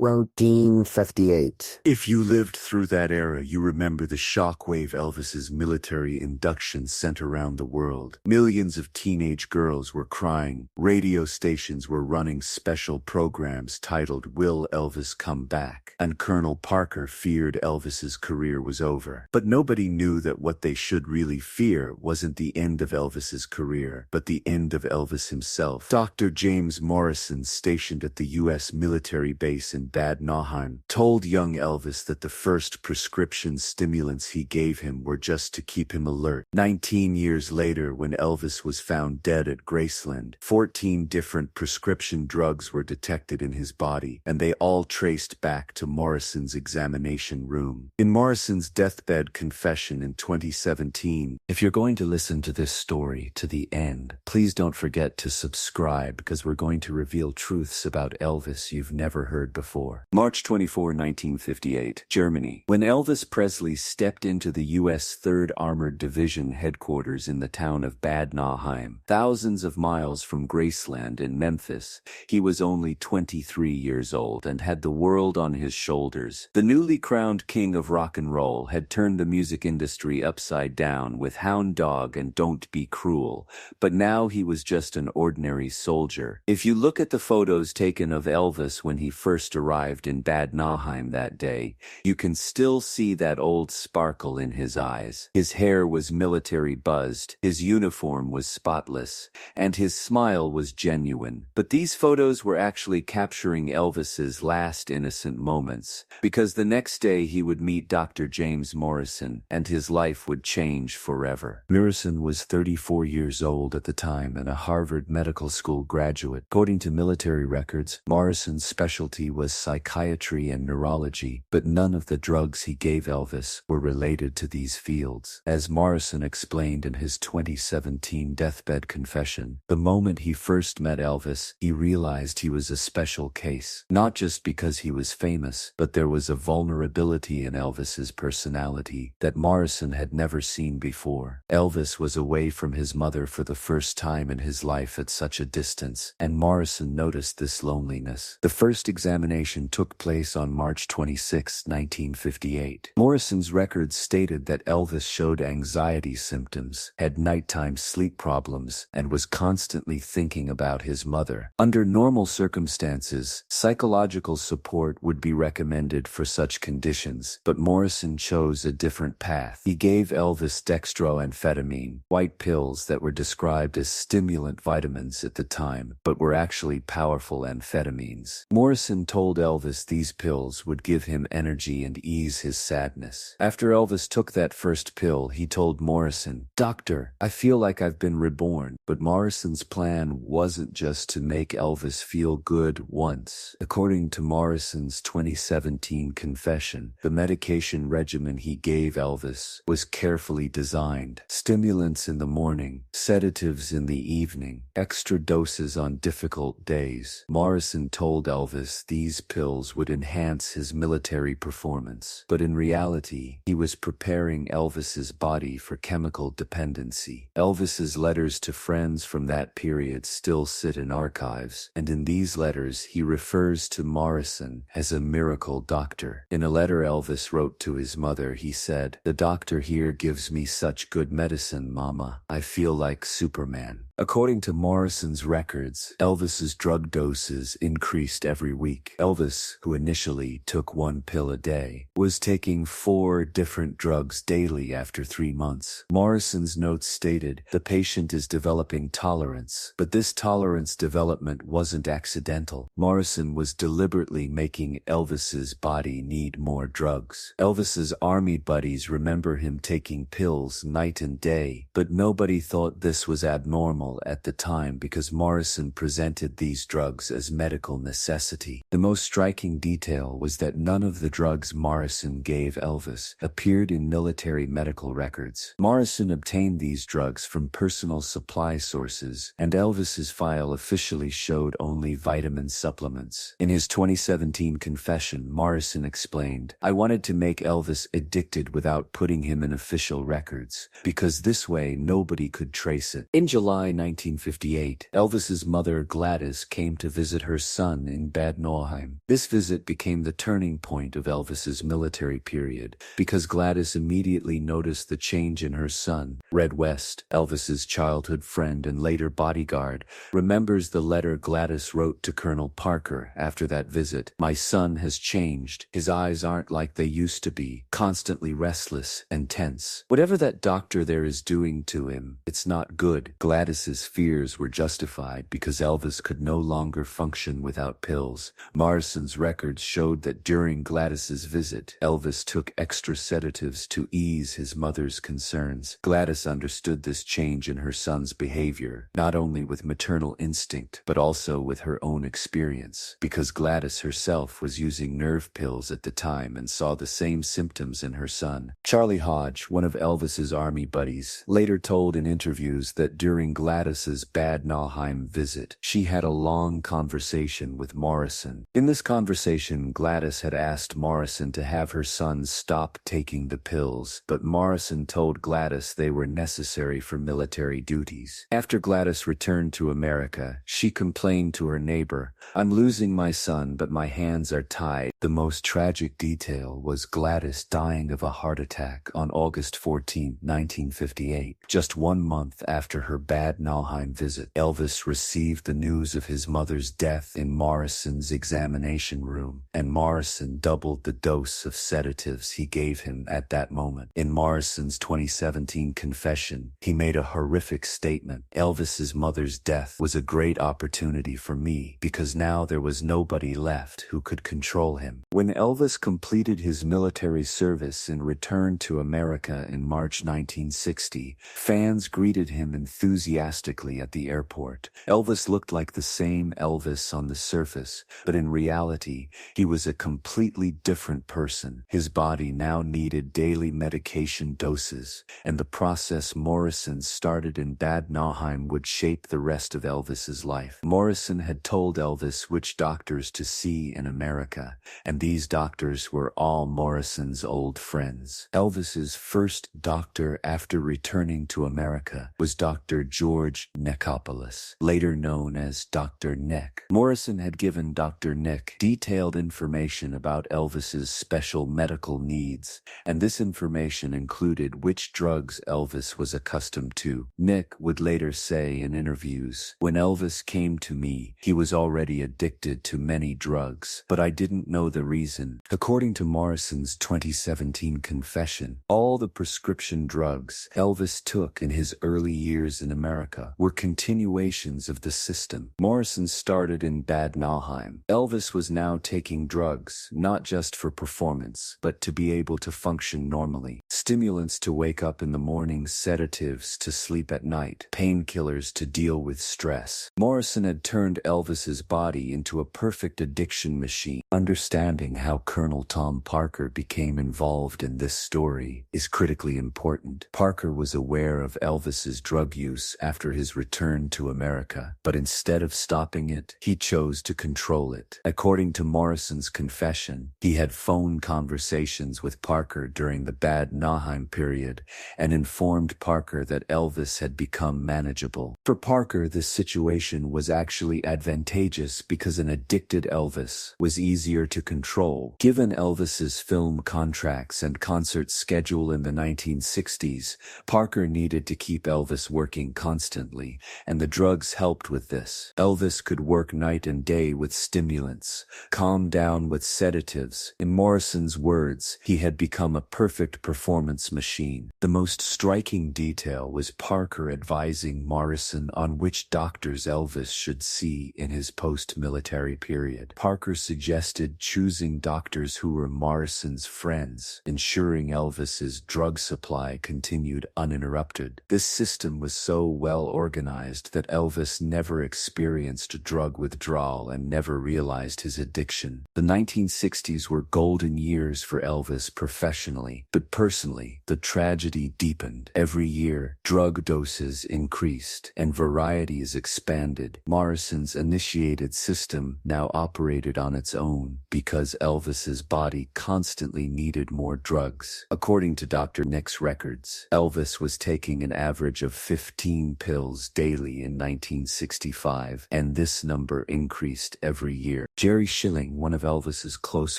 1958. If you lived through that era, you remember the shockwave Elvis's military induction sent around the world. Millions of teenage girls were crying. Radio stations were running special programs titled "Will Elvis Come Back?" And Colonel Parker feared Elvis's career was over. But nobody knew that what they should really fear wasn't the end of Elvis's career, but the end of Elvis himself. Dr. James Morrison, stationed at the U.S. military base in Bad Nauheim, told young Elvis that the first prescription stimulants he gave him were just to keep him alert. 19 years later, when Elvis was found dead at Graceland, 14 different prescription drugs were detected in his body, and they all traced back to Morrison's examination room. In Morrison's deathbed confession in 2017, if you're going to listen to this story to the end, please don't forget to subscribe, because we're going to reveal truths about Elvis you've never heard before. March 24, 1958, Germany. When Elvis Presley stepped into the U.S. 3rd Armored Division headquarters in the town of Bad Nauheim, thousands of miles from Graceland in Memphis, he was only 23 years old and had the world on his shoulders. The newly crowned king of rock and roll had turned the music industry upside down with Hound Dog and Don't Be Cruel, but now he was just an ordinary soldier. If you look at the photos taken of Elvis when he first arrived in Bad Nauheim that day, you can still see that old sparkle in his eyes. His hair was military buzzed, his uniform was spotless, and his smile was genuine. But these photos were actually capturing Elvis's last innocent moments, because the next day he would meet Dr. James Morrison, and his life would change forever. Morrison was 34 years old at the time and a Harvard Medical School graduate. According to military records, Morrison's specialty was psychiatry and neurology, but none of the drugs he gave Elvis were related to these fields. As Morrison explained in his 2017 deathbed confession, the moment he first met Elvis, he realized he was a special case. Not just because he was famous, but there was a vulnerability in Elvis's personality that Morrison had never seen before. Elvis was away from his mother for the first time in his life at such a distance, and Morrison noticed this loneliness. The first examination took place on March 26, 1958. Morrison's records stated that Elvis showed anxiety symptoms, had nighttime sleep problems, and was constantly thinking about his mother. Under normal circumstances, psychological support would be recommended for such conditions, but Morrison chose a different path. He gave Elvis dextroamphetamine, white pills that were described as stimulant vitamins at the time, but were actually powerful amphetamines. Morrison told Elvis these pills would give him energy and ease his sadness. After Elvis took that first pill, he told Morrison, "Doctor, I feel like I've been reborn." But Morrison's plan wasn't just to make Elvis feel good once. According to Morrison's 2017 confession, the medication regimen he gave Elvis was carefully designed. Stimulants in the morning, sedatives in the evening, extra doses on difficult days. Morrison told Elvis these pills would enhance his military performance. But in reality, he was preparing Elvis's body for chemical dependency. Elvis's letters to friends from that period still sit in archives, and in these letters he refers to Morrison as a miracle doctor. In a letter Elvis wrote to his mother, he said, "The doctor here gives me such good medicine, Mama. I feel like Superman." According to Morrison's records, Elvis's drug doses increased every week. Elvis, who initially took 1 pill a day, was taking 4 different drugs daily after 3 months. Morrison's notes stated, "The patient is developing tolerance," but this tolerance development wasn't accidental. Morrison was deliberately making Elvis's body need more drugs. Elvis's army buddies remember him taking pills night and day, but nobody thought this was abnormal at the time because Morrison presented these drugs as medical necessity. The most striking detail was that none of the drugs Morrison gave Elvis appeared in military medical records. Morrison obtained these drugs from personal supply sources, and Elvis's file officially showed only vitamin supplements. In his 2017 confession, Morrison explained, "I wanted to make Elvis addicted without putting him in official records, because this way nobody could trace it." In July July 1958, Elvis's mother Gladys came to visit her son in Bad Nauheim. This visit became the turning point of Elvis's military period, because Gladys immediately noticed the change in her son. Red West, Elvis's childhood friend and later bodyguard, remembers the letter Gladys wrote to Colonel Parker after that visit. "My son has changed. His eyes aren't like they used to be, constantly restless and tense. Whatever that doctor there is doing to him, it's not good." Gladys's fears were justified because Elvis could no longer function without pills. Morrison's records showed that during Gladys's visit, Elvis took extra sedatives to ease his mother's concerns. Gladys understood this change in her son's behavior, not only with maternal instinct, but also with her own experience, because Gladys herself was using nerve pills at the time and saw the same symptoms in her son. Charlie Hodge, one of Elvis's army buddies, later told in interviews that during Gladys's Bad Nauheim visit, she had a long conversation with Morrison. In this conversation, Gladys had asked Morrison to have her son stop taking the pills, but Morrison told Gladys they were necessary for military duties. After Gladys returned to America, she complained to her neighbor, "I'm losing my son, but my hands are tied." The most tragic detail was Gladys dying of a heart attack on August 14, 1958. Just 1 month after her Bad Nauheim visit, Elvis received the news of his mother's death in Morrison's examination room, and Morrison doubled the dose of sedatives he gave him at that moment. In Morrison's 2017 confession, he made a horrific statement. "Elvis's mother's death was a great opportunity for me because now there was nobody left who could control him." When Elvis completed his military service and returned to America in March 1960, fans greeted him enthusiastically at the airport. Elvis looked like the same Elvis on the surface, but in reality, he was a completely different person. His body now needed daily medication doses, and the process Morrison started in Bad Nauheim would shape the rest of Elvis's life. Morrison had told Elvis which doctors to see in America, and these doctors were all Morrison's old friends. Elvis's first doctor after returning to America was Dr. George Nekopoulos, later known as Dr. Nick. Morrison had given Dr. Nick detailed information about Elvis's special medical needs, and this information included which drugs Elvis was accustomed to. Nick would later say in interviews, "When Elvis came to me, he was already addicted to many drugs, but I didn't know the reason." According to Morrison's 2017 confession, all the prescription drugs Elvis took in his early years in America were continuations of the system. Morrison started in Bad Nauheim. Elvis was now taking drugs, not just for performance, but to be able to function normally. Stimulants to wake up in the morning, sedatives to sleep at night, painkillers to deal with stress. Morrison had turned Elvis's body into a perfect addiction machine. Understanding how Colonel Tom Parker became involved in this story is critically important. Parker was aware of Elvis's drug use after his return to America, but instead of stopping it, he chose to control it. According to Morrison's confession, he had phone conversations with Parker during the Bad Nauheim period and informed Parker that Elvis had become manageable. For Parker, this situation was actually advantageous because an addicted Elvis was easier to control. Given Elvis's film contracts and concert schedule in the 1960s, Parker needed to keep Elvis working constantly, and the drugs helped with this. Elvis could work night and day with stimulants, calm down with sedatives. In Morrison's words, he had become a perfect performance machine. The most striking detail was Parker advising Morrison on which doctors Elvis should see in his post-military period. Parker suggested choosing doctors who were Morrison's friends, ensuring Elvis's drug supply continued uninterrupted. This system was so well organized that Elvis never experienced drug withdrawal and never realized his addiction. The 1960s were golden years for Elvis professionally, but personally, the tragedy deepened. Every year, drug doses increased and varieties expanded. Morrison's initiated system now operated on its own. alone because Elvis's body constantly needed more drugs. According to Dr. Nick's records, Elvis was taking an average of 15 pills daily in 1965, and this number increased every year. Jerry Schilling, one of Elvis's close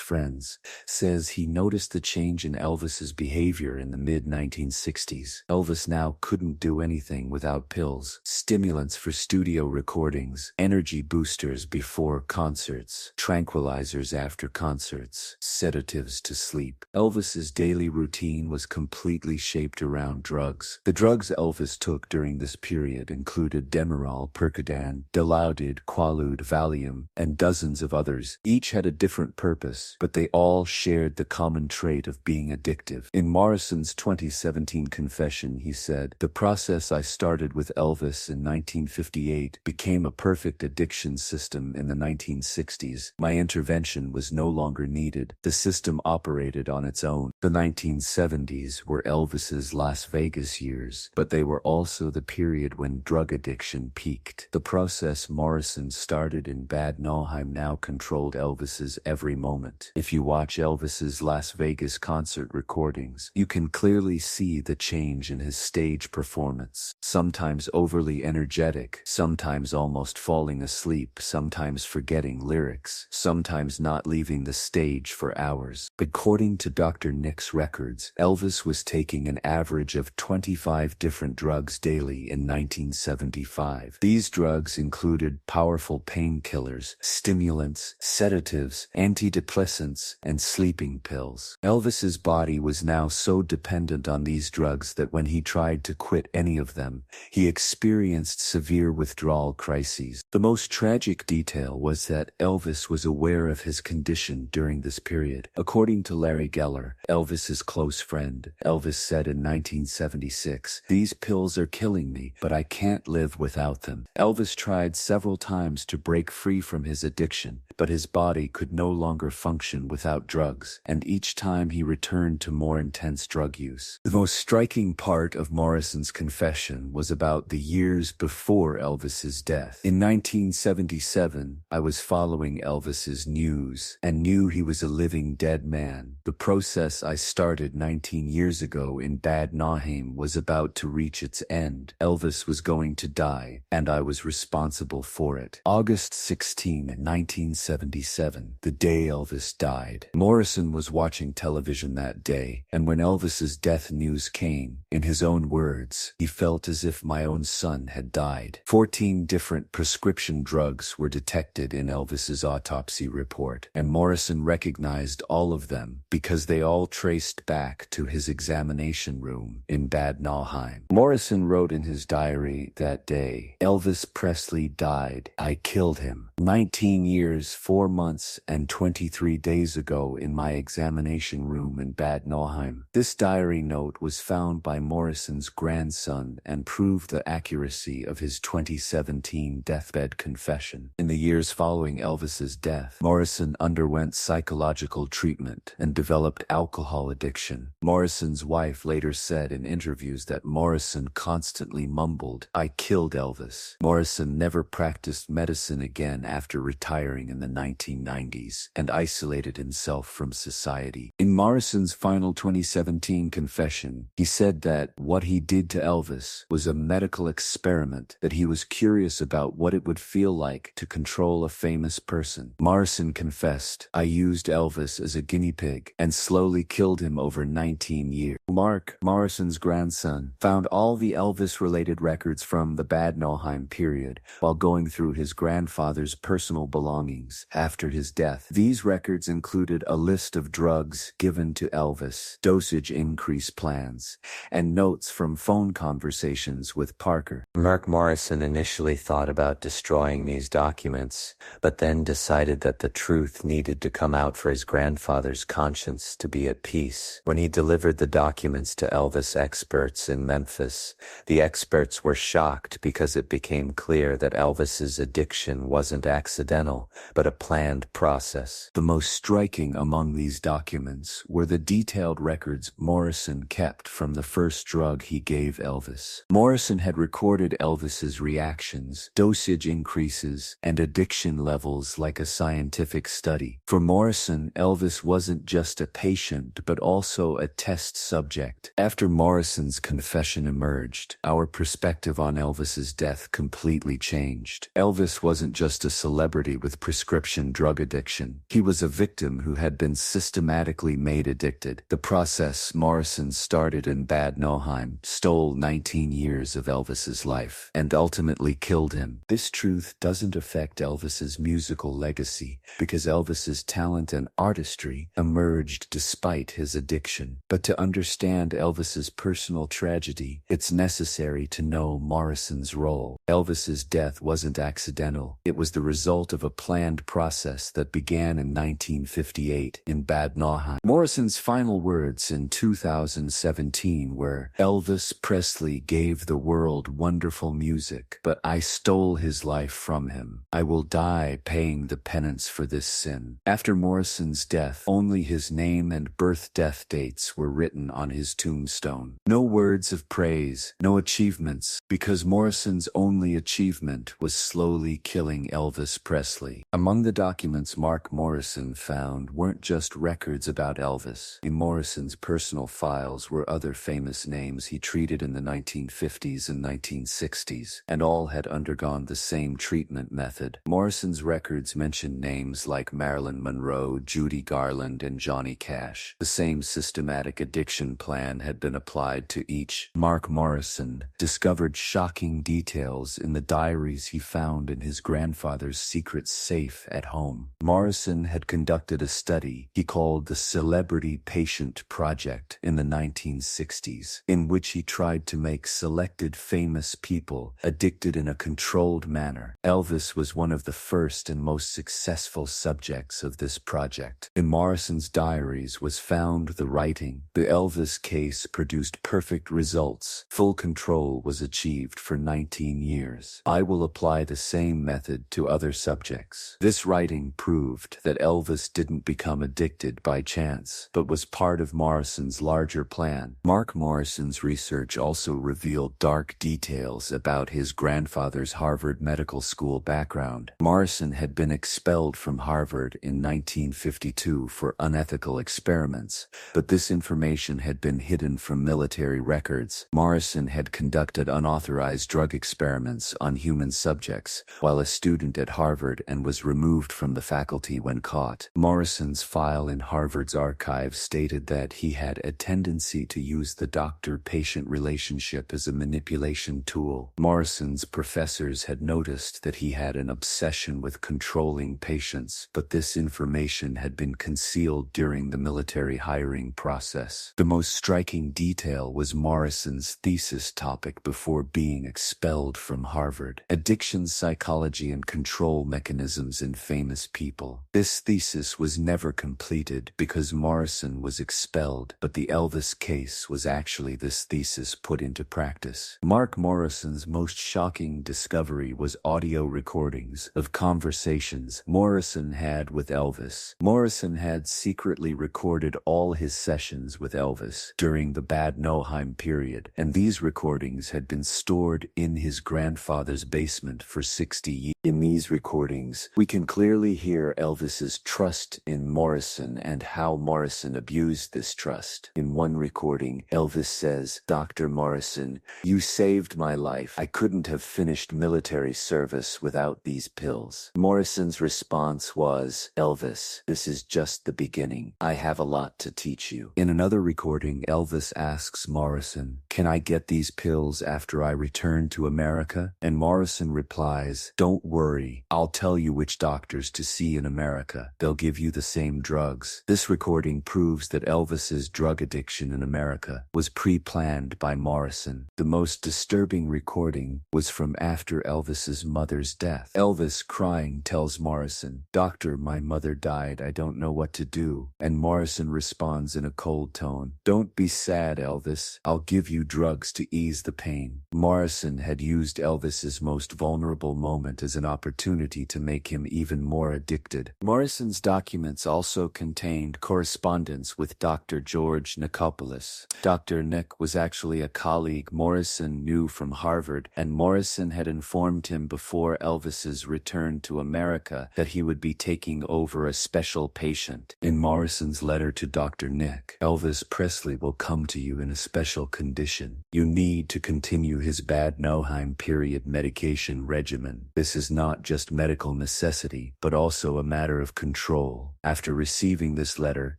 friends, says he noticed the change in Elvis's behavior in the mid-1960s. Elvis now couldn't do anything without pills, stimulants for studio recordings, energy boosters before concerts, tranquilizers after concerts, sedatives to sleep. Elvis's daily routine was completely shaped around drugs. The drugs Elvis took during this period included Demerol, Percodan, Dilaudid, Quaalude, Valium, and dozens of others. Each had a different purpose, but they all shared the common trait of being addictive. In Morrison's 2017 confession, he said, "The process I started with Elvis in 1958 became a perfect addiction system in the 1960s. My intervention was no longer needed. The system operated on its own." The 1970s were Elvis's Las Vegas years, but they were also the period when drug addiction peaked. The process Morrison started in Bad Nauheim now controlled Elvis's every moment. If you watch Elvis's Las Vegas concert recordings, you can clearly see the change in his stage performance. Sometimes overly energetic, sometimes almost falling asleep, sometimes forgetting lyrics, sometimes not leaving the stage for hours. According to Dr. Nick's records, Elvis was taking an average of 25 different drugs daily in 1975. These drugs included powerful painkillers, stimulants, sedatives, antidepressants, and sleeping pills. Elvis's body was now so dependent on these drugs that when he tried to quit any of them, he experienced severe withdrawal crises. The most tragic detail was that Elvis was aware of his condition during this period. According to Larry Geller, Elvis's close friend, Elvis said in 1976, "These pills are killing me, but I can't live without them." Elvis tried several times to break free from his addiction, but his body could no longer function without drugs, and each time he returned to more intense drug use. The most striking part of Morrison's confession was about the years before Elvis's death. In 1977, "I was following Elvis's news and knew he was a living dead man. The process I started 19 years ago in Bad Nauheim was about to reach its end. Elvis was going to die, and I was responsible for it." August 16, 1977, the day Elvis died. Morrison was watching television that day, and when Elvis's death news came, in his own words, "He felt as if my own son had died." 14 different prescription drugs were detected in Elvis's autopsy report, and Morrison recognized all of them because they all traced back to his examination room in Bad Nauheim. Morrison wrote in his diary that day, "Elvis Presley died. I killed him. 19 years, 4 months, and 23 days ago in my examination room in Bad Nauheim." This diary note was found by Morrison's grandson and proved the accuracy of his 2017 deathbed confession. In the years following Elvis's death, Morrison underwent psychological treatment and developed alcohol addiction. Morrison's wife later said in interviews that Morrison constantly mumbled, "I killed Elvis." Morrison never practiced medicine again after retiring in the 1990s and isolated himself from society. In Morrison's final 2017 confession, he said that what he did to Elvis was a medical experiment, that he was curious about what it would feel like to control a famous person. Morrison confessed, "I used Elvis as a guinea pig and slowly killed him over 19 years. Mark, Morrison's grandson, found all the Elvis-related records from the Bad Nauheim period while going through his grandfather's personal belongings after his death. These records included a list of drugs given to Elvis, dosage increase plans, and notes from phone conversations with Parker. Mark Morrison initially thought about destroying these documents, but then decided that the truth needed to come out for his grandfather's conscience to be at peace. When he delivered the documents documents to Elvis experts in Memphis. The experts were shocked because it became clear that Elvis's addiction wasn't accidental, but a planned process. The most striking among these documents were the detailed records Morrison kept from the first drug he gave Elvis. Morrison had recorded Elvis's reactions, dosage increases, and addiction levels like a scientific study. For Morrison, Elvis wasn't just a patient, but also a test subject. After Morrison's confession emerged, our perspective on Elvis's death completely changed. Elvis wasn't just a celebrity with prescription drug addiction. He was a victim who had been systematically made addicted. The process Morrison started in Bad Nauheim stole 19 years of Elvis's life and ultimately killed him. This truth doesn't affect Elvis's musical legacy because Elvis's talent and artistry emerged despite his addiction. But to understand Elvis's personal tragedy, it's necessary to know Morrison's role. Elvis's death wasn't accidental. It was the result of a planned process that began in 1958 in Bad Nauheim. Morrison's final words in 2017 were, "Elvis Presley gave the world wonderful music, but I stole his life from him. I will die paying the penance for this sin." After Morrison's death, only his name and birth-death dates were written on his tombstone. No words of praise, no achievements, because Morrison's only achievement was slowly killing Elvis Presley. Among the documents Mark Morrison found weren't just records about Elvis. In Morrison's personal files were other famous names he treated in the 1950s and 1960s, and all had undergone the same treatment method. Morrison's records mention names like Marilyn Monroe, Judy Garland, and Johnny Cash. The same systematic addiction plan had been applied to each. Mark Morrison discovered shocking details in the diaries he found in his grandfather's secret safe at home. Morrison had conducted a study he called the Celebrity Patient Project in the 1960s, in which he tried to make selected famous people addicted in a controlled manner. Elvis was one of the first and most successful subjects of this project. In Morrison's diaries was found the writing, "The Elvis case produced perfect results. Full control was achieved for 19 years. I will apply the same method to other subjects." This writing proved that Elvis didn't become addicted by chance, but was part of Morrison's larger plan. Mark Morrison's research also revealed dark details about his grandfather's Harvard Medical School background. Morrison had been expelled from Harvard in 1952 for unethical experiments, but this information had been hidden from military records. Morrison had conducted unauthorized drug experiments on human subjects while a student at Harvard and was removed from the faculty when caught. Morrison's file in Harvard's archives stated that he had a tendency to use the doctor-patient relationship as a manipulation tool. Morrison's professors had noticed that he had an obsession with controlling patients, but this information had been concealed during the military hiring process. The most striking detail was Morrison's thesis topic before being expelled from Harvard: addiction psychology and control mechanisms in famous people. This thesis was never completed because Morrison was expelled, but the Elvis case was actually this thesis put into practice. Mark Morrison's most shocking discovery was audio recordings of conversations Morrison had with Elvis. Morrison had secretly recorded all his sessions with Elvis during the Bad Nauheim period, and these recordings had been stored in his grandfather's basement for 60 years. In these recordings, we can clearly hear Elvis's trust in Morrison and how Morrison abused this trust. In one recording, Elvis says, "Dr. Morrison, you saved my life. I couldn't have finished military service without these pills." Morrison's response was, "Elvis, this is just the beginning. I have a lot to teach you." In another recording, Elvis asks Morrison, "Can I get these pills after I return to America?" And Morrison replies, "Don't worry. I'll tell you which doctors to see in America. They'll give you the same drugs." This recording proves that Elvis's drug addiction in America was pre-planned by Morrison. The most disturbing recording was from after Elvis's mother's death. Elvis, crying, tells Morrison, "Doctor, my mother died. I don't know what to do." And Morrison responds in a cold tone, "Don't be sad, Elvis. I'll give you drugs to ease the pain." Morrison had used Elvis's most vulnerable moment as an opportunity to make him even more addicted. Morrison's documents also contained correspondence with Dr. George Nicopolis. Dr. Nick was actually a colleague Morrison knew from Harvard, and Morrison had informed him before Elvis's return to America that he would be taking over a special patient. In Morrison's letter to Dr. Nick, "Elvis Presley will come to you in a special condition. You need to continue his Bad Nauheim period medication regimen. This is not just medical necessity, but also a matter of control." After receiving this letter,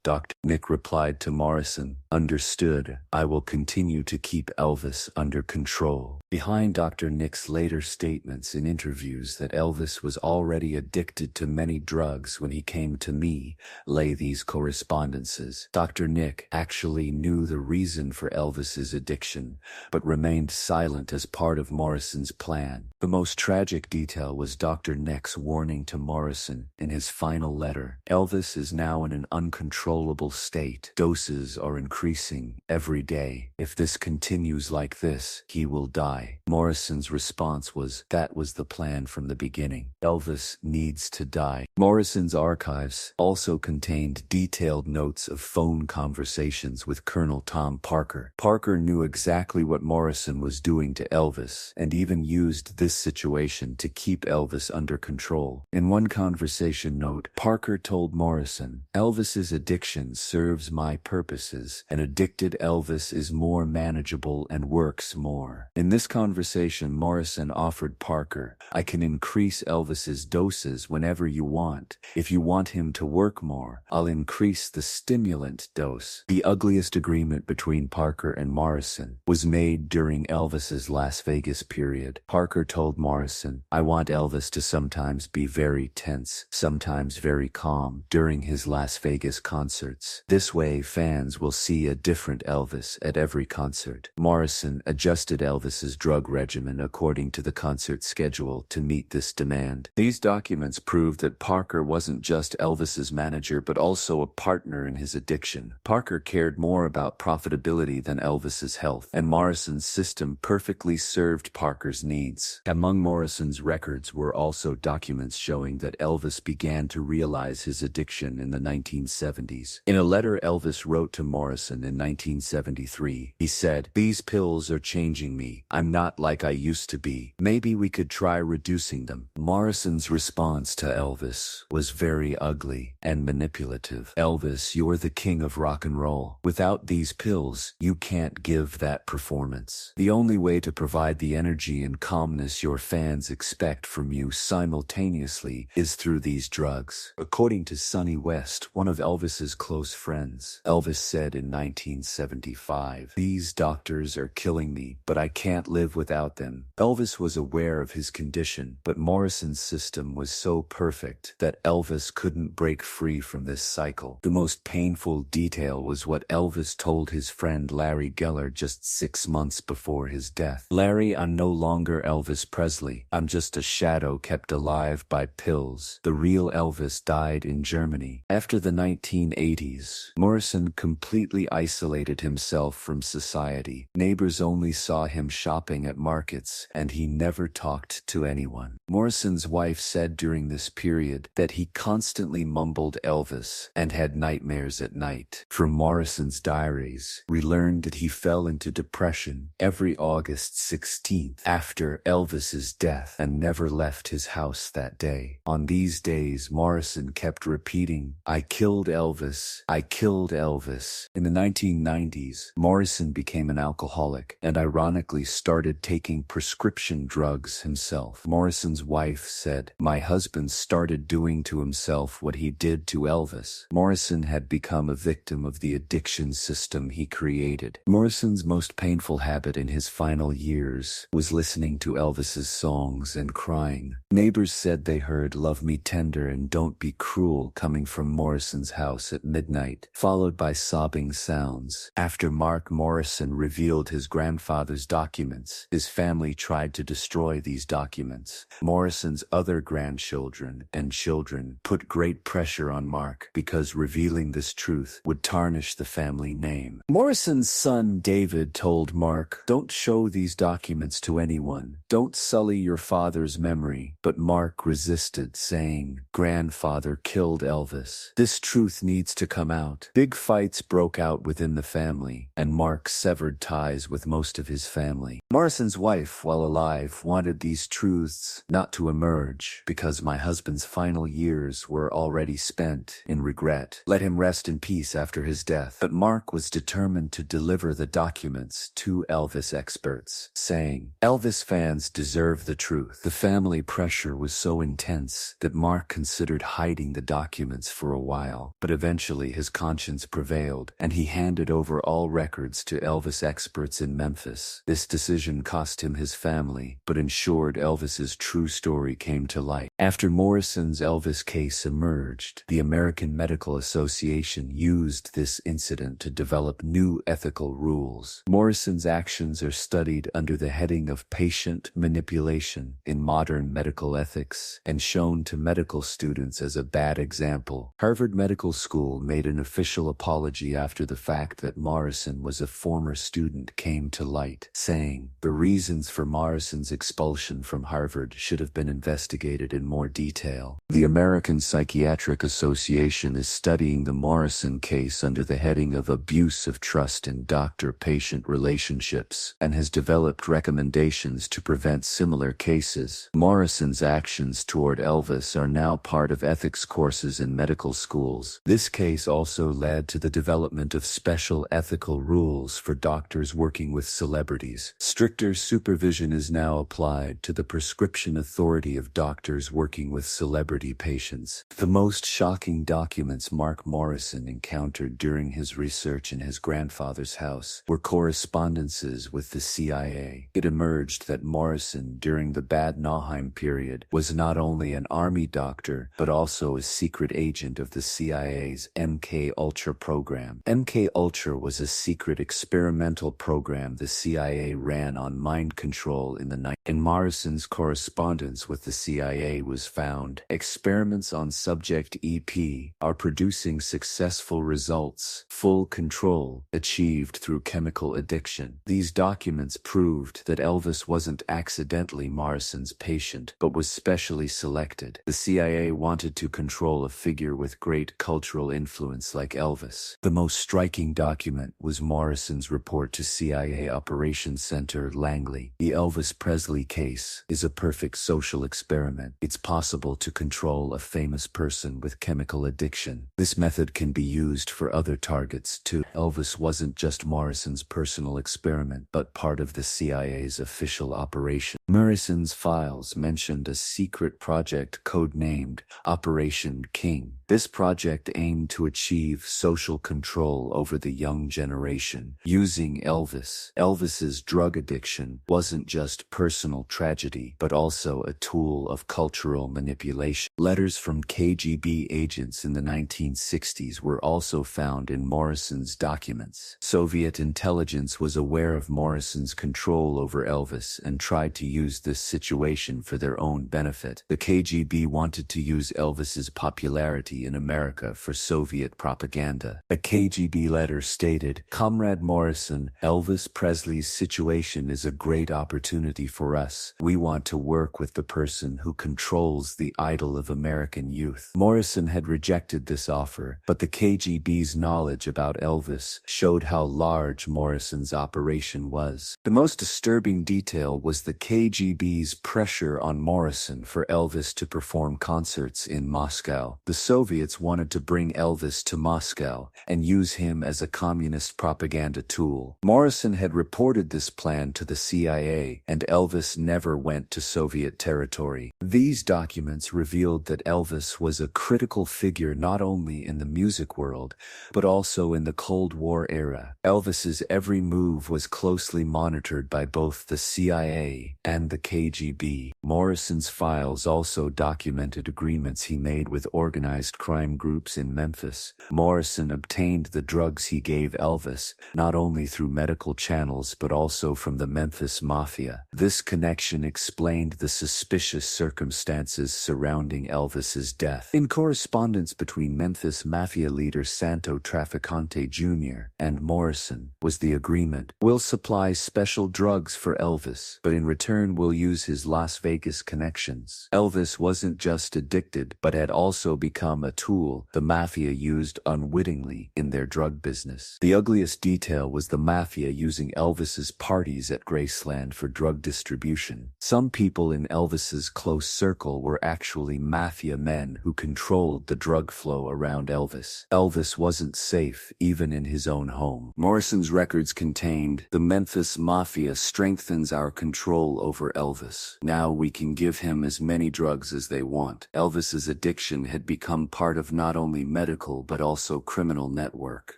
Dr. Nick replied to Morrison, "Understood. I will continue to keep Elvis under control." Behind Dr. Nick's later statements in interviews that Elvis was already addicted to many drugs when he came to me lay these correspondences. Dr. Nick actually knew the reason for Elvis's addiction, but remained silent as part of Morrison's plan. The most tragic detail was Dr. Nick's warning to Morrison in his final letter. "Elvis is now in an uncontrollable state. Doses are increasing every day. If this continues like this, he will die." Morrison's response was, "That was the plan from the beginning. Elvis needs to die." Morrison's archives also contained detailed notes of phone conversations with Colonel Tom Parker. Parker knew exactly what Morrison was doing to Elvis, and even used this situation to keep Elvis under control. In one conversation note, Parker told Morrison, "Elvis's addiction serves my purposes. An addicted Elvis is more manageable and works more." In this conversation, Morrison offered Parker, "I can increase Elvis's doses whenever you want. If you want him to work more, I'll increase the stimulant dose." The ugliest agreement between Parker and Morrison was made during Elvis's Las Vegas period. Parker told Morrison, "I want Elvis to sometimes be very tense, sometimes very calm during his Las Vegas concerts. This way fans will see a different Elvis at every concert." Morrison adjusted Elvis's drug regimen according to the concert schedule to meet this demand. These documents prove that Parker wasn't just Elvis's manager but also a partner in his addiction. Parker cared more about profitability than Elvis's health, and Morrison's system perfectly served Parker's needs. Among Morrison's records were also documents showing that Elvis began to realize his addiction in the 1970s. In a letter Elvis wrote to Morrison in 1973, he said, "These pills are changing me. I'm not like I used to be. Maybe we could try reducing them." Morrison's response to Elvis was very ugly and manipulative. "Elvis, you're the king of rock and roll. Without these pills, you can't give that performance. The only way to provide the energy and calmness your fans expect from you simultaneously is through these drugs." According to Sonny West, one of Elvis's close friends, Elvis said in 1975, "These doctors are killing me, but I can't live without them." Elvis was aware of his condition, but Morrison's system was so perfect that Elvis couldn't break free from this cycle. The most painful detail was what Elvis told his friend Larry Geller just 6 months before his death. "Larry, I'm no longer Elvis Presley. I'm just a shadow kept alive by pills. The real Elvis died in Germany." After the 1980s, Morrison completely isolated himself from society. Neighbors only saw him shopping at markets, and he never talked to anyone. Morrison's wife said during this period that he constantly mumbled Elvis and had nightmares at night. From Morrison's diaries, we learned that he fell into depression every August 16th after Elvis's death and never left his house that day. On these days, Morrison kept repeating, "I killed Elvis. I killed Elvis." In the 1990s, Morrison became an alcoholic and ironically started taking prescription drugs himself. Morrison's wife said, "My husband started doing to himself what he did to Elvis." Morrison had become a victim of the addiction system he created. Morrison's most painful habit in his final years was listening to Elvis's songs and crying. Neighbors said they heard "Love Me Tender" and "Don't Be Cruel" coming from Morrison's house at midnight, followed by sobbing sounds. After Mark Morrison revealed his grandfather's documents, his family tried to destroy these documents. Morrison's other grandchildren and children put great pressure on Mark because revealing this truth would tarnish the family name. Morrison's son David told Mark, "Don't show these documents to anyone. Don't sully your father's memory." But Mark resisted, saying, "Grandfather killed Elvis. This truth needs to come out." Big fights broke out within the family, and Mark severed ties with most of his family. Morrison's wife, while alive, wanted these truths not to emerge because my husband's final years were already spent in regret. Let him rest in peace after his death. But Mark was determined to deliver the documents to Elvis experts, saying, "Elvis fans deserve the truth." The family pressure was so intense that Mark considered hiding the documents for a while, but eventually his conscience prevailed, and he handed over all records to Elvis experts in Memphis. This decision cost him his family, but ensured Elvis's true story came to light. After Morrison's Elvis case emerged, the American Medical Association used this incident to develop new ethical rules. Morrison's actions are studied under the heading of patient manipulation in modern medical ethics and shown to medical students as a bad example. Harvard Medical School made an official apology after the fact that Morrison was a former student came to light, saying, "The reasons for Morrison's expulsion from Harvard should have been investigated in more detail." The American Psychiatric Association is studying the Morrison case under the heading of abuse of trust in doctor-patient relationships and has developed recommendations to prevent similar cases. Morrison's actions toward Elvis are now part of ethics courses in medical schools. This case also led to the development of special ethical rules for doctors working with celebrities. Stricter supervision is now applied to the prescription authority of doctors working with celebrity patients. The most shocking documents Mark Morrison encountered during his research in his grandfather's house were correspondences with the CIA. It emerged that Morrison, during the Bad Nauheim period, was not only an army doctor, but also a secret agent of the CIA's MK-Ultra program. MK-Ultra was a secret experimental program the CIA ran on mind control in the night. In Morrison's correspondence with the CIA was found, "Experiments on subject EP are producing successful results. Full control achieved through chemical addiction." These documents proved that Elvis wasn't accidentally Morrison's patient, but was specially selected. The CIA wanted to control a figure with great cultural influence like Elvis. The most striking document was Morrison's report to CIA Operations Center Langley. The Elvis Presley case is a perfect social experiment. It's possible to control a famous person with chemical addiction. This method can be used for other targets too. Elvis wasn't just Morrison's personal experiment, but part of the CIA's official operation. Morrison's files mentioned a secret project codenamed Operation King. This project aimed to achieve social control over the young generation using Elvis. Elvis's drug addiction wasn't just personal tragedy, but also a tool of cultural manipulation. Letters from KGB agents in the 1960s were also found in Morrison's documents. Soviet intelligence was aware of Morrison's control over Elvis and tried to use this situation for their own benefit. The KGB wanted to use Elvis's popularity in America for Soviet propaganda. A KGB letter stated, "Comrade Morrison, Elvis Presley's situation is a great opportunity for us. We want to work with the person who controls the idol of American youth." Morrison had rejected this offer, but the KGB's knowledge about Elvis showed how large Morrison's operation was. The most disturbing detail was the KGB's pressure on Morrison for Elvis to perform concerts in Moscow. The Soviets wanted to bring Elvis to Moscow and use him as a communist propaganda tool. Morrison had reported this plan to the CIA, and Elvis never went to Soviet territory. These documents revealed that Elvis was a critical figure not only in the music world, but also in the Cold War era. Elvis's every move was closely monitored by both the CIA and the KGB. Morrison's files also documented agreements he made with organized crime groups in Memphis. Morrison obtained the drugs he gave Elvis, not only through medical channels but also from the Memphis Mafia. This connection explained the suspicious circumstances surrounding Elvis's death. In correspondence between Memphis Mafia leader Santo Trafficante Jr. and Morrison was the agreement: we'll supply special drugs for Elvis, but in return we'll use his Las Vegas connections. Elvis wasn't just addicted, but had also become a tool the Mafia used unwittingly in their drug business. The ugliest detail was the Mafia using Elvis's parties at Graceland for drug distribution. Some people in Elvis's close circle were actually Mafia men who controlled the drug flow around Elvis. Elvis wasn't safe even in his own home. Morrison's records contained, "The Memphis Mafia strengthens our control over Elvis. Now we can give him as many drugs as they want." Elvis's addiction had become part of not only medical but also criminal network.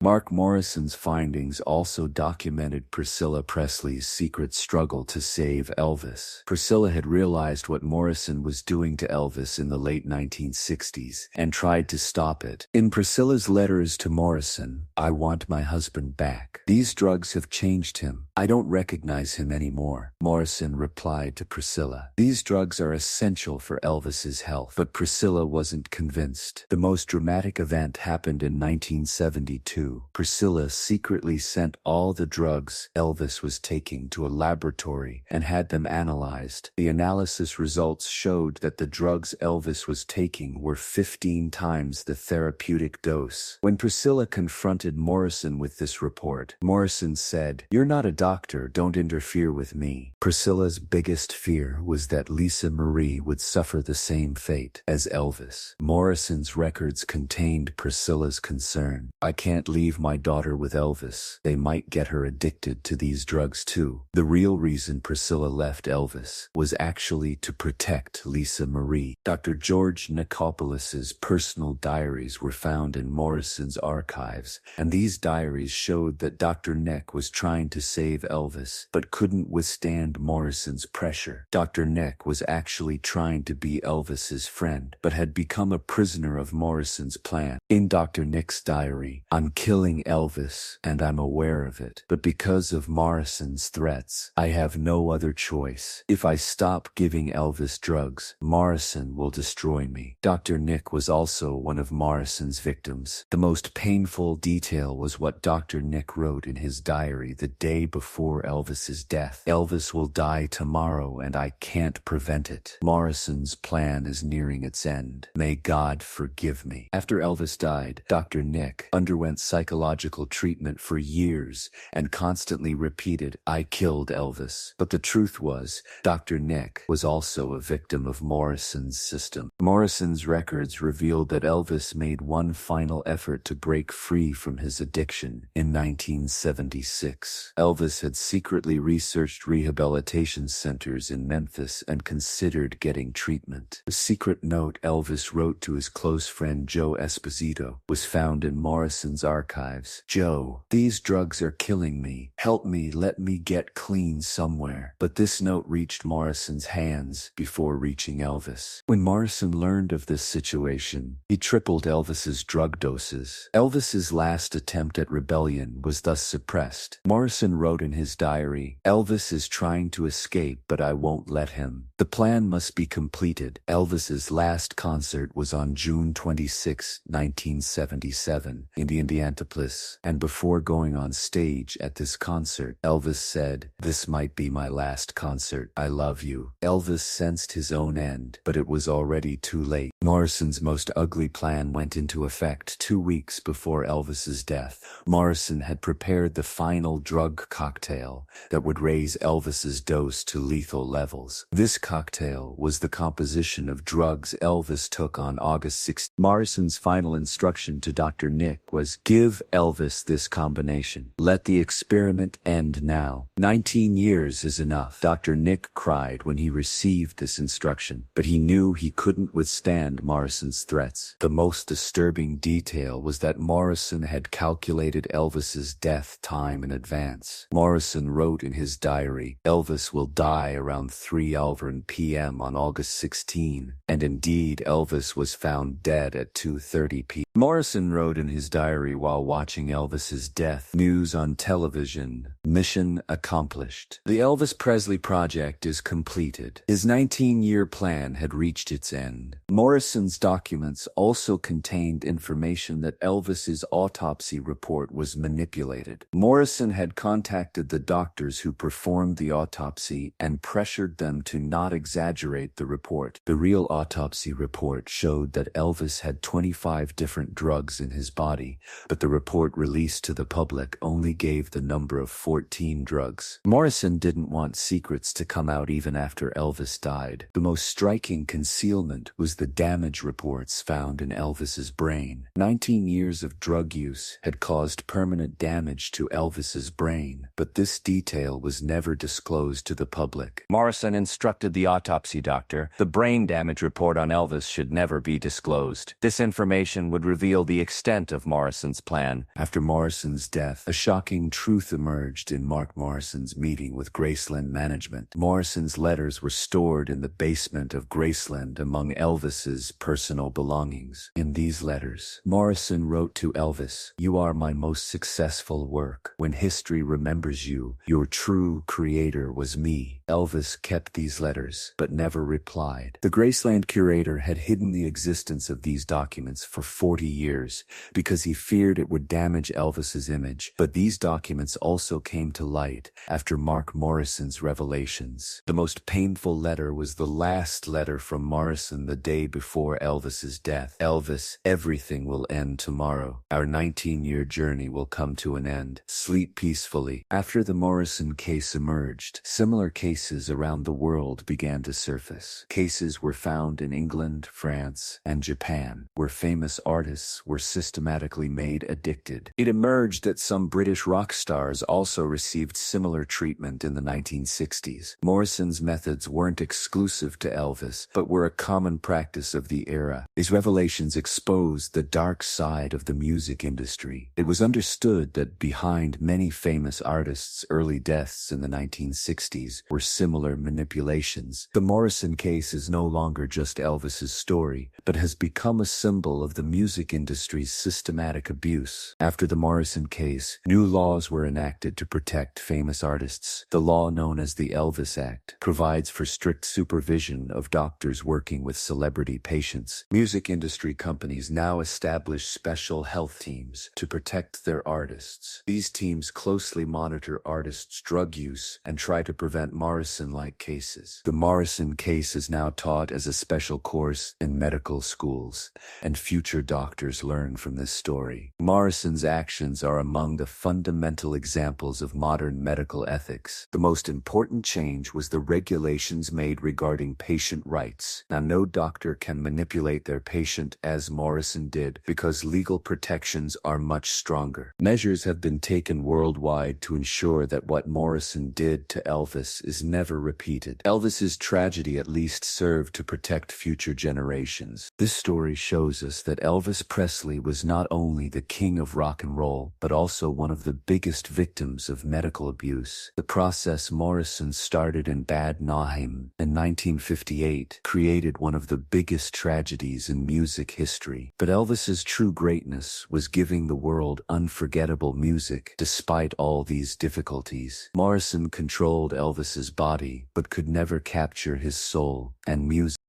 Mark Morrison's findings also documented Priscilla Presley's secret struggle to save Elvis. Priscilla had realized what Morrison was doing to Elvis in the late 1960s and tried to stop it. In Priscilla's letters to Morrison, "I want my husband back. These drugs have changed him. I don't recognize him anymore." Morrison replied to Priscilla, "These drugs are essential for Elvis's health." But Priscilla wasn't convinced. The most dramatic event happened in 1972. Priscilla secretly sent all the drugs Elvis was taking to a laboratory and had them analyzed. The analysis results showed that the drugs Elvis was taking were 15 times the therapeutic dose. When Priscilla confronted Morrison with this report, Morrison said, "You're not a doctor, don't interfere with me." Priscilla's biggest fear was that Lisa Marie would suffer the same fate as Elvis. Morrison's records contained Priscilla's concern. "I can't leave my daughter with Elvis. They might get her addicted to these drugs too." The real reason Priscilla left Elvis was actually to protect Lisa Marie. Dr. George Nicopolis's personal diaries were found in Morrison's archives, and these diaries showed that Dr. Nick was trying to save Elvis but couldn't withstand Morrison's pressure. Dr. Nick was actually trying to be Elvis's friend, but had become a prisoner of Morrison's plan. In Dr. Nick's diary, "I'm killing Elvis, and I'm aware of it. But because of Morrison's threats, I have no other choice. If I stop giving Elvis drugs, Morrison will destroy me." Dr. Nick was also one of Morrison's victims. The most painful detail was what Dr. Nick wrote in his diary the day before Elvis's death. "Elvis will die tomorrow and I can't prevent it. Morrison's plan is nearing its end. May God forgive me." After Elvis died, Dr. Nick underwent psychological treatment for years and constantly repeated, "I killed Elvis." But the truth was, Dr. Nick was also a victim of Morrison's system. Morrison's records revealed that Elvis made one final effort to break free from his addiction in 1976. Elvis had secretly researched rehabilitation centers in Memphis and considered getting treatment. A secret note Elvis wrote to his close friend Joe Esposito was found in Morrison's archives. "Joe, these drugs are killing me. Help me, let me get clean somewhere." But this note reached Morrison's hands before reaching Elvis. When Morrison learned of this situation, he tripled Elvis's drug doses. Elvis's last attempt at rebellion was thus suppressed. Morrison wrote in his diary, "Elvis is trying to escape, but I won't let him. The plan must be completed." Elvis's last concert was on June 26, 1977, in Indianapolis, and before going on stage at this concert, Elvis said, "This might be my last concert. I love you." Elvis sensed his own end, but it was already too late. Morrison's most ugly plan went into effect 2 weeks before Elvis's death. Morrison had prepared the final drug cocktail that would raise Elvis's dose to lethal levels. This cocktail was the composition of drugs Elvis took on August 6. Morrison's final instruction to Dr. Nick was, "Give Elvis this combination. Let the experiment end now. 19 years is enough." Dr. Nick cried when he received this instruction, but he knew he couldn't withstand Morrison's threats. The most disturbing detail was that Morrison had calculated Elvis's death time in advance. Morrison wrote in his diary, "Elvis will die around 3 over 2:07 p.m. on August 16, and indeed Elvis was found dead at 2:30 p.m. Morrison wrote in his diary while watching Elvis's death: "News on television. Mission accomplished. The Elvis Presley project is completed." His 19-year plan had reached its end. Morrison's documents also contained information that Elvis's autopsy report was manipulated. Morrison had contacted the doctors who performed the autopsy and pressured them to not exaggerate the report. The real autopsy report showed that Elvis had 25 different drugs in his body, but the report released to the public only gave the number of 14 drugs. Morrison didn't want secrets to come out even after Elvis died. The most striking concealment was the damage reports found in Elvis's brain. 19 years of drug use had caused permanent damage to Elvis's brain, but this detail was never disclosed to the public. Morrison instructed the autopsy doctor, the brain damage report on Elvis should never be disclosed. This information would reveal the extent of Morrison's plan. After Morrison's death, a shocking truth emerged in Mark Morrison's meeting with Graceland management. Morrison's letters were stored in the basement of Graceland among Elvis's personal belongings. In these letters, Morrison wrote to Elvis, "You are my most successful work. When history remembers you, your true creator was me." Elvis kept these letters, but never replied. The Graceland curator had hidden the existence of these documents for 40 years because he feared it would damage Elvis's image. But these documents also came to light after Mark Morrison's revelations. The most painful letter was the last letter from Morrison the day before Elvis's death. "Elvis, everything will end tomorrow. Our 19-year journey will come to an end. Sleep peacefully." After the Morrison case emerged, similar cases around the world began to surface. Cases were found in England, France, and Japan, where famous artists were systematically made addicted. It emerged that some British rock stars also received similar treatment in the 1960s. Morrison's methods weren't exclusive to Elvis, but were a common practice of the era. These revelations exposed the dark side of the music industry. It was understood that behind many famous artists' early deaths in the 1960s were similar manipulations. The Morrison case is no longer just Elvis's story, but has become a symbol of the music industry's systematic abuse. After the Morrison case, new laws were enacted to protect famous artists. The law known as the Elvis Act provides for strict supervision of doctors working with celebrity patients. Music industry companies now establish special health teams to protect their artists. These teams closely monitor artists' drug use and try to prevent Morrison-like cases. The Morrison case is now taught as a special course in medical schools, and future doctors learn from this story. Morrison's actions are among the fundamental examples of modern medical ethics. The most important change was the regulations made regarding patient rights. Now, no doctor can manipulate their patient as Morrison did because legal protections are much stronger. Measures have been taken worldwide to ensure that what Morrison did to Elvis is never repeated. Elvis's tragedy at least served to protect future generations. This story shows us that Elvis Presley was not only the king of rock and roll, but also one of the biggest victims of medical abuse. The process Morrison started in Bad Nauheim in 1958 created one of the biggest tragedies in music history. But Elvis's true greatness was giving the world unforgettable music despite all these difficulties. Morrison controlled Elvis's body, but could never capture his soul and music.